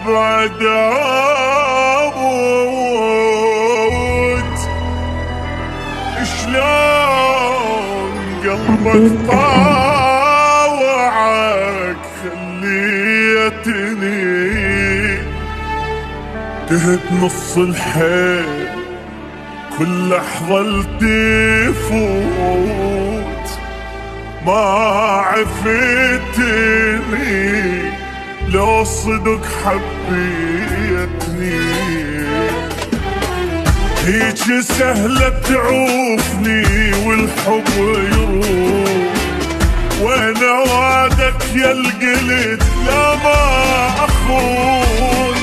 بعد اموت. شلون قلبك طاوعك خليتني تهت نص الحيل كل لحظة تفوت. ما عفتني لو صدق حبيتني، هيج سهلة تعوفني والحب يروح. وانا وعدك يا القلت لا ما اخون،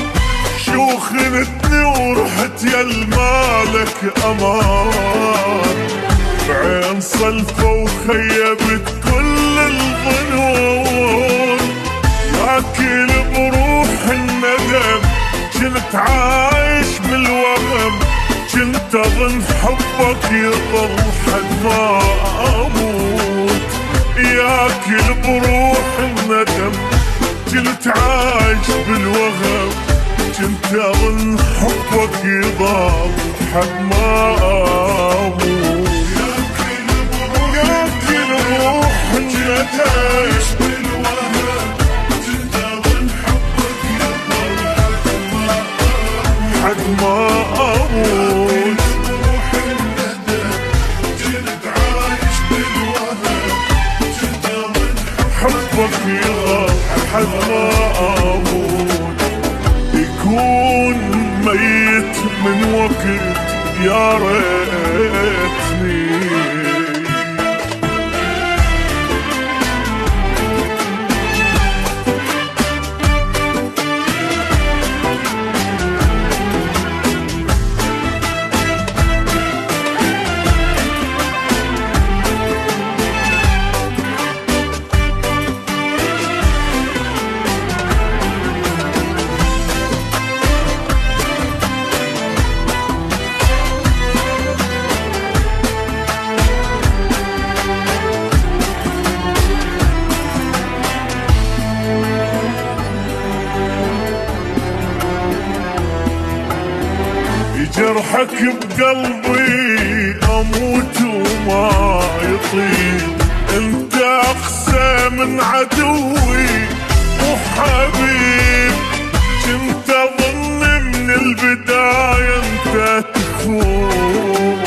شو خنتني ورحت يا المالك امان. بعين صلفة وخيبت كل الظنون، ياكل بروح الندم كنت عايش بالوهم. كنت اظن حبك يضل حد ما اموت، ياكل بروح الندم كنت عايش بالوهم. كنت اظن حبك يضل حد ما اموت، ياكل بروح الندم حد ما اموت. حبك يضل حد ما اموت. يكون ميت من وقت يا ريتني. جرحك بقلبي اموت وما يطيب. انت اقسى من عدوي وحبيب. كنت اظن من البداية انت تخون،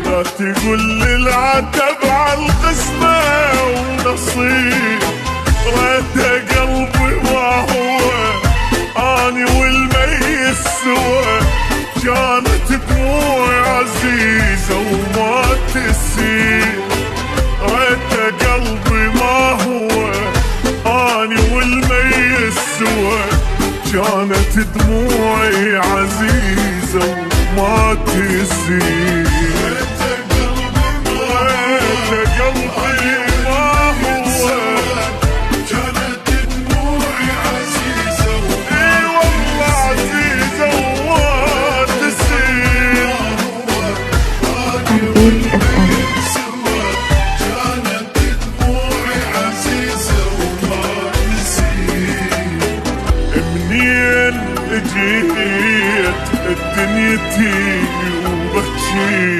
لا تقول لي العتب عالقسمة ونصيب. ريت قلبي ما هو اني والميت سوا. كانت دموعي عزيزة وما تسيل. ريت قلبي ما هو اني والميت سوا. كانت دموعي عزيزة وما تسيل. ريت قلبي ما هو كانت دموعي عزيزة. اي والله عزيزة جيت دنيتي وبكيتني.